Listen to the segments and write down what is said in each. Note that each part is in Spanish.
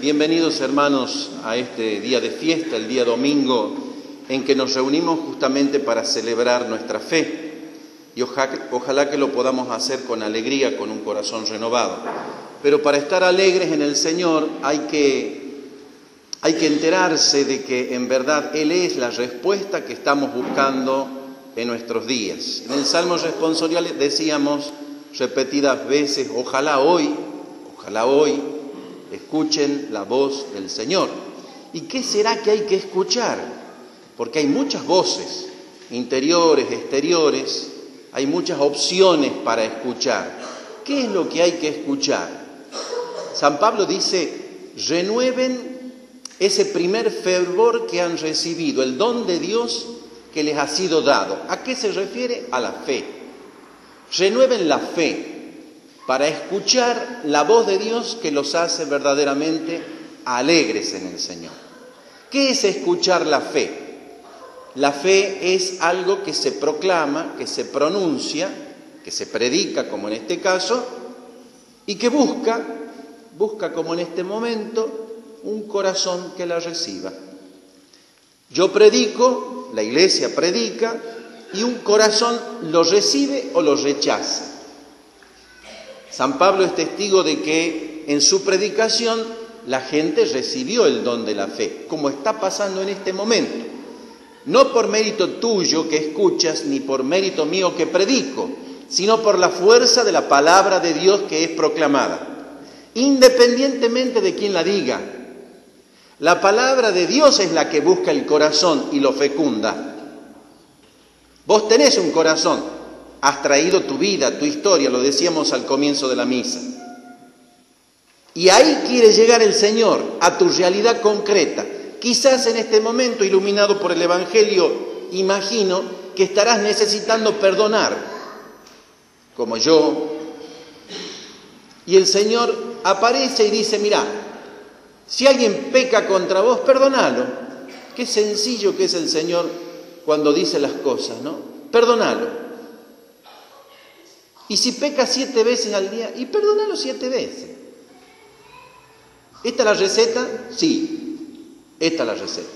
Bienvenidos hermanos a este día de fiesta, el día domingo, en que nos reunimos justamente para celebrar nuestra fe. Y ojalá que lo podamos hacer con alegría, con un corazón renovado. Pero para estar alegres en el Señor hay que enterarse de que en verdad Él es la respuesta que estamos buscando en nuestros días. En el Salmo responsorial decíamos repetidas veces, ojalá hoy, escuchen la voz del Señor. ¿Y qué será que hay que escuchar? Porque hay muchas voces, interiores, exteriores, hay muchas opciones para escuchar. ¿Qué es lo que hay que escuchar? San Pablo dice, renueven ese primer fervor que han recibido, el don de Dios que les ha sido dado. ¿A qué se refiere? A la fe. Renueven la fe para escuchar la voz de Dios que los hace verdaderamente alegres en el Señor. ¿Qué es escuchar la fe? La fe es algo que se proclama, que se pronuncia, que se predica, como en este caso, y que busca como en este momento, un corazón que la reciba. Yo predico, la iglesia predica, y un corazón lo recibe o lo rechaza. San Pablo es testigo de que en su predicación la gente recibió el don de la fe, como está pasando en este momento. No por mérito tuyo que escuchas, ni por mérito mío que predico, sino por la fuerza de la palabra de Dios que es proclamada, independientemente de quién la diga. La palabra de Dios es la que busca el corazón y lo fecunda. Vos tenés un corazón, has traído tu vida, tu historia, lo decíamos al comienzo de la misa. Y ahí quiere llegar el Señor, a tu realidad concreta. Quizás en este momento, iluminado por el Evangelio, imagino que estarás necesitando perdonar, como yo. Y el Señor aparece y dice, mirá, si alguien peca contra vos, perdonalo. Qué sencillo que es el Señor cuando dice las cosas, ¿no? Perdonalo. Y si peca 7 veces al día, y perdónalo 7 veces. ¿Esta es la receta? Sí, esta es la receta.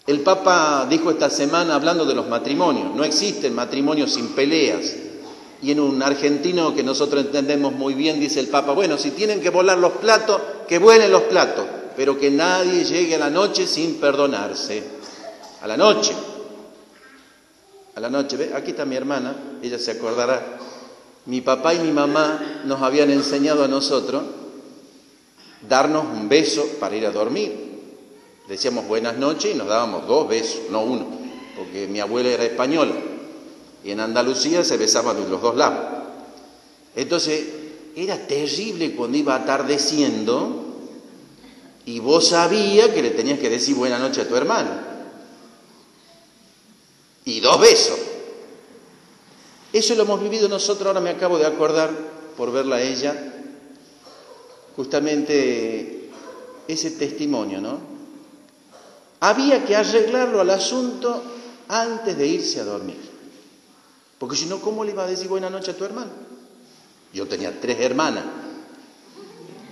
El Papa dijo esta semana, hablando de los matrimonios, no existen matrimonios sin peleas. Y en un argentino que nosotros entendemos muy bien, dice el Papa, bueno, si tienen que volar los platos, que vuelen los platos, pero que nadie llegue a la noche sin perdonarse. A la noche, ¿ve? Aquí está mi hermana, ella se acordará. Mi papá y mi mamá nos habían enseñado a nosotros darnos un beso para ir a dormir. Decíamos buenas noches y nos dábamos 2 besos, no uno, porque mi abuela era española y en Andalucía se besaban los 2 lados. Entonces, era terrible cuando iba atardeciendo y vos sabías que le tenías que decir buenas noches a tu hermano. Y 2 besos. Eso lo hemos vivido nosotros, ahora me acabo de acordar, por verla a ella, justamente ese testimonio, ¿no? Había que arreglarlo al asunto antes de irse a dormir. Porque si no, ¿cómo le iba a decir buena noche a tu hermano? Yo tenía 3 hermanas.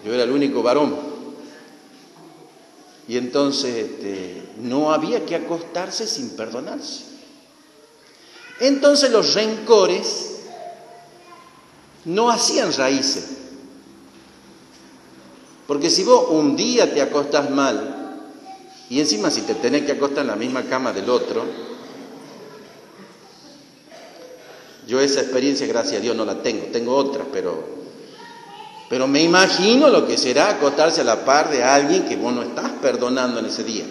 Yo era el único varón. Y entonces no había que acostarse sin perdonarse. Entonces los rencores no hacían raíces. Porque si vos un día te acostás mal, y encima si te tenés que acostar en la misma cama del otro, yo esa experiencia, gracias a Dios, no la tengo otras, pero me imagino lo que será acostarse a la par de alguien que vos no estás perdonando en ese día.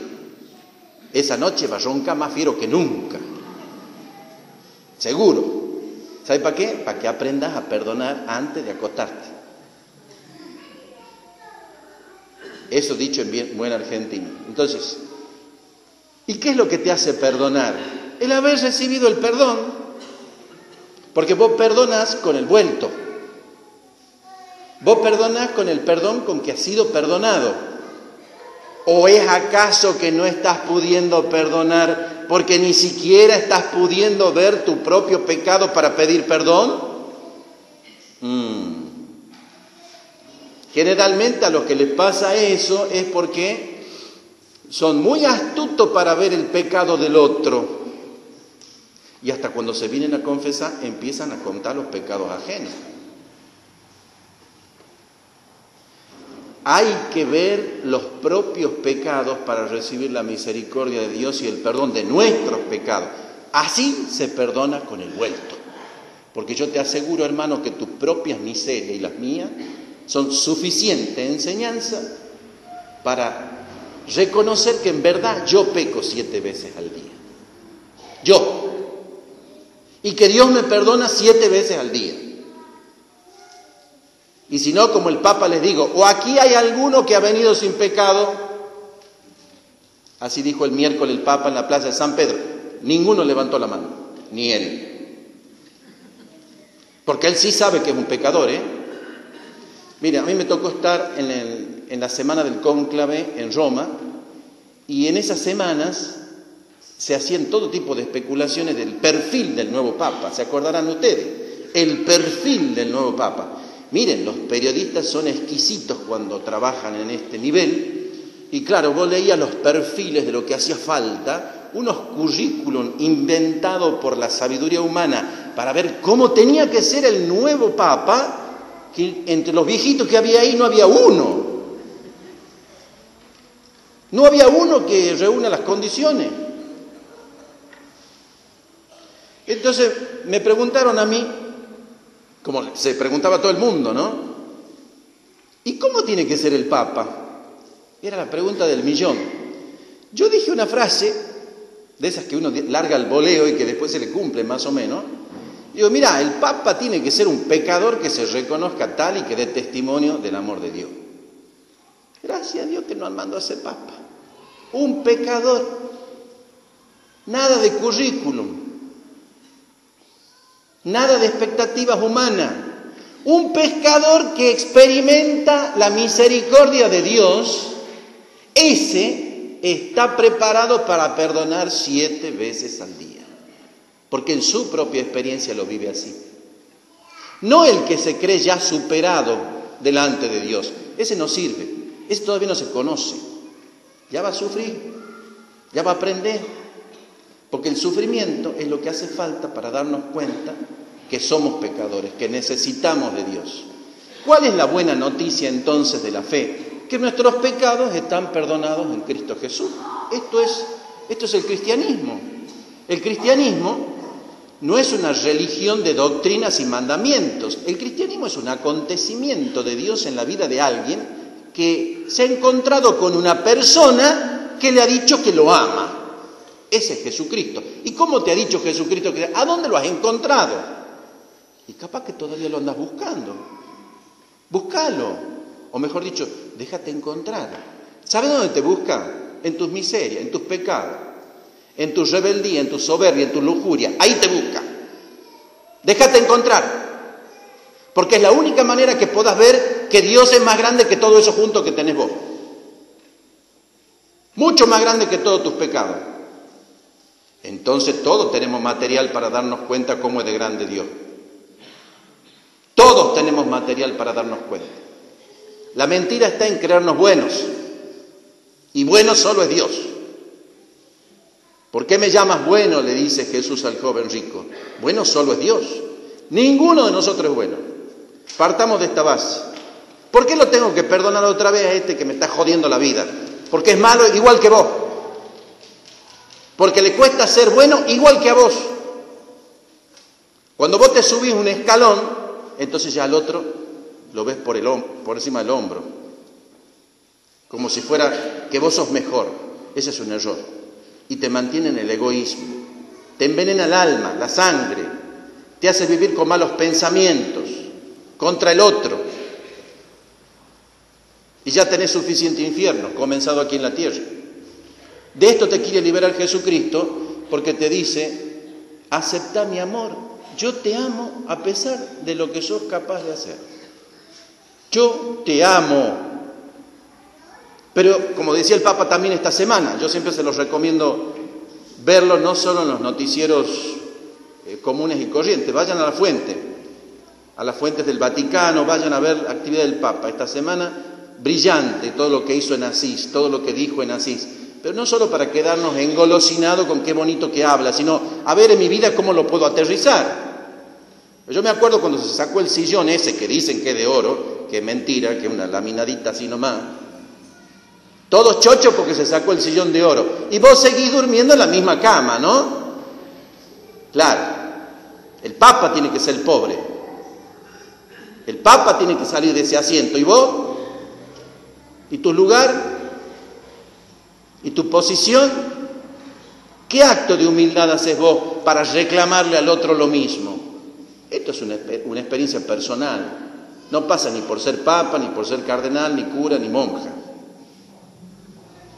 Esa noche va a roncar más fiero que nunca. Seguro. ¿Sabes para qué? Para que aprendas a perdonar antes de acostarte. Eso dicho en buen argentino. Entonces, ¿y qué es lo que te hace perdonar? El haber recibido el perdón. Porque vos perdonás con el vuelto. Vos perdonás con el perdón con que has sido perdonado. ¿O es acaso que no estás pudiendo perdonar porque ni siquiera estás pudiendo ver tu propio pecado para pedir perdón? Generalmente a los que les pasa eso es porque son muy astutos para ver el pecado del otro. Y hasta cuando se vienen a confesar, empiezan a contar los pecados ajenos. Hay que ver los propios pecados para recibir la misericordia de Dios y el perdón de nuestros pecados. Así se perdona con el vuelto. Porque yo te aseguro, hermano, que tus propias miserias y las mías son suficiente enseñanza para reconocer que en verdad yo peco 7 veces al día. Yo. Y que Dios me perdona 7 veces al día. Y si no, como el Papa les digo, o aquí hay alguno que ha venido sin pecado, así dijo el miércoles el Papa en la plaza de San Pedro, ninguno levantó la mano, ni él. Porque él sí sabe que es un pecador, ¿eh? Mira, a mí me tocó estar en la semana del cónclave en Roma, y en esas semanas se hacían todo tipo de especulaciones del perfil del nuevo Papa. ¿Se acordarán ustedes? El perfil del nuevo Papa. Miren, los periodistas son exquisitos cuando trabajan en este nivel. Y claro, vos leías los perfiles de lo que hacía falta, unos currículum inventados por la sabiduría humana para ver cómo tenía que ser el nuevo Papa, que entre los viejitos que había ahí no había uno. No había uno que reúna las condiciones. Entonces me preguntaron a mí, como se preguntaba todo el mundo, ¿no? ¿Y cómo tiene que ser el Papa? Era la pregunta del millón. Yo dije una frase, de esas que uno larga al voleo y que después se le cumple más o menos. Digo, mira, el Papa tiene que ser un pecador que se reconozca tal y que dé testimonio del amor de Dios. Gracias a Dios que nos mandó a ser Papa. Un pecador. Nada de currículum. Nada de expectativas humanas. Un pescador que experimenta la misericordia de Dios, ese está preparado para perdonar 7 veces al día. Porque en su propia experiencia lo vive así. No el que se cree ya superado delante de Dios. Ese no sirve. Ese todavía no se conoce. Ya va a sufrir. Ya va a aprender. Porque el sufrimiento es lo que hace falta para darnos cuenta que somos pecadores, que necesitamos de Dios. ¿Cuál es la buena noticia entonces de la fe? Que nuestros pecados están perdonados en Cristo Jesús. Esto es el cristianismo. El cristianismo no es una religión de doctrinas y mandamientos. El cristianismo es un acontecimiento de Dios en la vida de alguien que se ha encontrado con una persona que le ha dicho que lo ama. Ese es Jesucristo. ¿Y cómo te ha dicho Jesucristo? ¿A dónde lo has encontrado? Y capaz que todavía lo andas buscando. Búscalo. O mejor dicho, déjate encontrar. ¿Sabes dónde te busca? En tus miserias, en tus pecados, en tu rebeldía, en tu soberbia, en tu lujuria. Ahí te busca. Déjate encontrar. Porque es la única manera que puedas ver que Dios es más grande que todo eso junto que tenés vos. Mucho más grande que todos tus pecados. Entonces todos tenemos material para darnos cuenta cómo es de grande Dios. Todos tenemos material para darnos cuenta. La mentira está en creernos buenos. Y bueno solo es Dios. ¿Por qué me llamas bueno?, le dice Jesús al joven rico. Bueno solo es Dios. Ninguno de nosotros es bueno. Partamos de esta base. ¿Por qué lo tengo que perdonar otra vez a este que me está jodiendo la vida? Porque es malo igual que vos. Porque le cuesta ser bueno igual que a vos. Cuando vos te subís un escalón, entonces ya al otro lo ves por encima del hombro. Como si fuera que vos sos mejor. Ese es un error. Y te mantiene en el egoísmo. Te envenena el alma, la sangre. Te hace vivir con malos pensamientos contra el otro. Y ya tenés suficiente infierno, comenzado aquí en la tierra. De esto te quiere liberar Jesucristo, porque te dice, acepta mi amor. Yo te amo a pesar de lo que sos capaz de hacer. Yo te amo. Pero, como decía el Papa también esta semana, yo siempre se los recomiendo verlo no solo en los noticieros comunes y corrientes, vayan a la fuente. a las fuentes del Vaticano, vayan a ver la actividad del Papa. Esta semana, brillante todo lo que hizo en Asís, todo lo que dijo en Asís. Pero no solo para quedarnos engolosinados con qué bonito que habla, sino a ver en mi vida cómo lo puedo aterrizar. Yo me acuerdo cuando se sacó el sillón ese que dicen que es de oro, que es mentira, que es una laminadita así nomás. Todos chochos porque se sacó el sillón de oro. Y vos seguís durmiendo en la misma cama, ¿no? Claro, el Papa tiene que ser pobre. El Papa tiene que salir de ese asiento. ¿Y vos? ¿Y tu lugar? ¿Y tu posición? ¿Qué acto de humildad haces vos para reclamarle al otro lo mismo? Esto es una experiencia personal. No pasa ni por ser papa, ni por ser cardenal, ni cura, ni monja.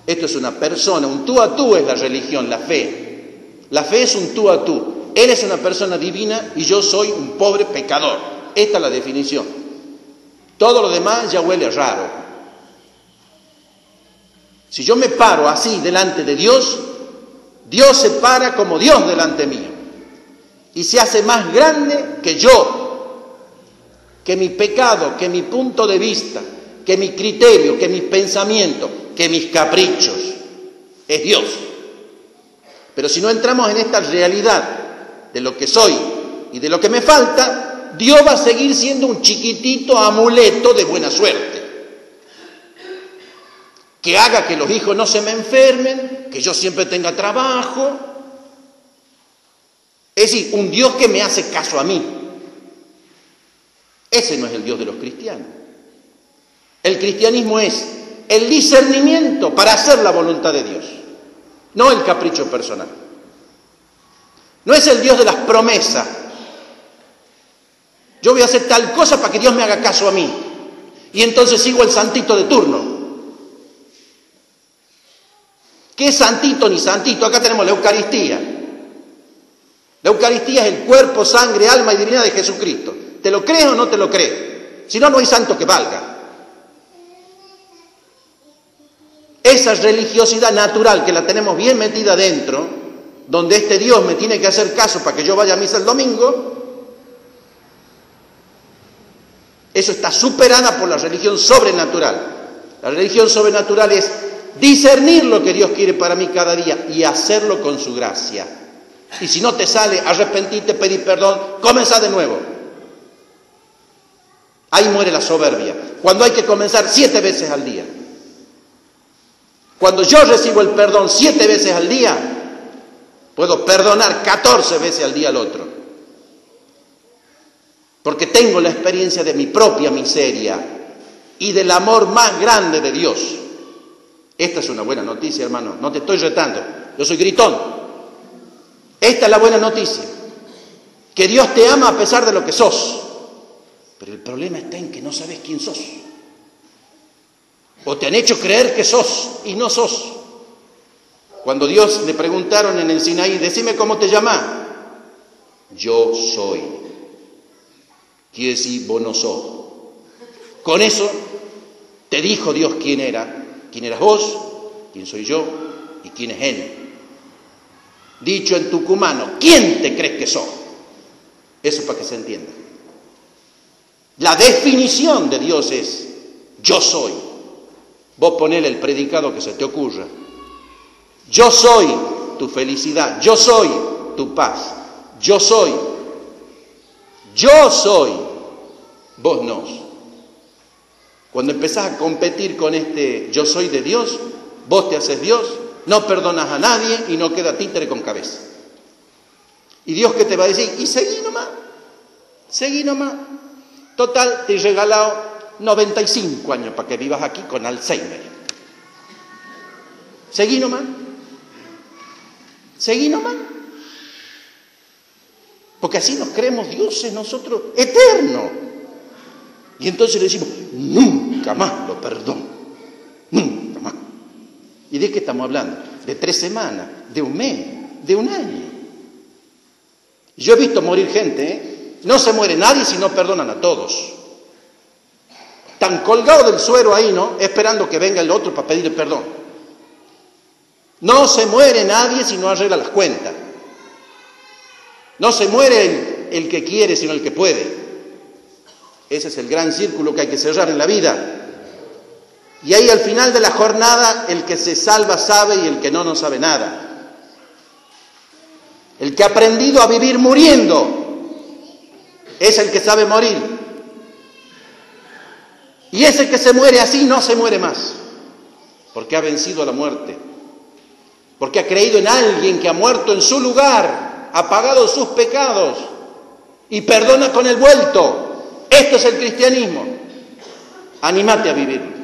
Esto es una persona, un tú a tú es la religión, la fe. La fe es un tú a tú. Él es una persona divina y yo soy un pobre pecador. Esta es la definición. Todo lo demás ya huele raro. Si yo me paro así delante de Dios, Dios se para como Dios delante mío. Y se hace más grande que yo, que mi pecado, que mi punto de vista, que mi criterio, que mis pensamientos, que mis caprichos. Es Dios. Pero si no entramos en esta realidad de lo que soy y de lo que me falta, Dios va a seguir siendo un chiquitito amuleto de buena suerte. Que haga que los hijos no se me enfermen, que yo siempre tenga trabajo. Es decir, un Dios que me hace caso a mí. Ese no es el Dios de los cristianos. El cristianismo es el discernimiento para hacer la voluntad de Dios, no el capricho personal. No es el Dios de las promesas. Yo voy a hacer tal cosa para que Dios me haga caso a mí. Y entonces sigo el santito de turno. ¿Qué santito ni santito? Acá tenemos la Eucaristía. La Eucaristía es el cuerpo, sangre, alma y divinidad de Jesucristo. ¿Te lo crees o no te lo crees? Si no, no hay santo que valga. Esa religiosidad natural que la tenemos bien metida dentro, donde este Dios me tiene que hacer caso para que yo vaya a misa el domingo, eso está superada por la religión sobrenatural. La religión sobrenatural es discernir lo que Dios quiere para mí cada día y hacerlo con su gracia. Y si no te sale, arrepentirte, pedir perdón, comenzá de nuevo. Ahí muere la soberbia. Cuando hay que comenzar 7 veces al día. Cuando yo recibo el perdón 7 veces al día, puedo perdonar 14 veces al día al otro. Porque tengo la experiencia de mi propia miseria y del amor más grande de Dios. Esta es una buena noticia, hermano. No te estoy retando. Yo soy gritón. Esta es la buena noticia. Que Dios te ama a pesar de lo que sos. Pero el problema está en que no sabes quién sos. O te han hecho creer que sos y no sos. Cuando Dios le preguntaron en el Sinaí, decime cómo te llamás. Yo soy. Quiere decir, vos no sos. Con eso te dijo Dios quién era. Quién eras vos, quién soy yo y quién es Él. Dicho en tucumano, ¿quién te crees que sos? Eso para que se entienda. La definición de Dios es, yo soy. Vos ponele el predicado que se te ocurra. Yo soy tu felicidad, yo soy tu paz, yo soy. Yo soy, vos no. Cuando empezás a competir con este yo soy de Dios, vos te haces Dios, no perdonas a nadie y no queda títere con cabeza. ¿Y Dios qué te va a decir? Y seguí nomás, seguí nomás. Total, te he regalado 95 años para que vivas aquí con Alzheimer. Seguí nomás. Seguí nomás. Porque así nos creemos dioses nosotros, eternos. Y entonces le decimos, nunca más lo perdono. Nunca más. ¿Y de qué estamos hablando? De 3 semanas, de un mes, de un año. Yo he visto morir gente, ¿eh? No se muere nadie si no perdonan a todos. Están colgados del suero ahí, ¿no? Esperando que venga el otro para pedirle perdón. No se muere nadie si no arregla las cuentas. No se muere el que quiere, sino el que puede. Ese es el gran círculo que hay que cerrar en la vida. Y ahí al final de la jornada, el que se salva sabe y el que no, no sabe nada. El que ha aprendido a vivir muriendo es el que sabe morir. Y ese que se muere así no se muere más, porque ha vencido a la muerte, porque ha creído en alguien que ha muerto en su lugar, ha pagado sus pecados y perdona con el vuelto. Esto es el cristianismo. Anímate a vivir.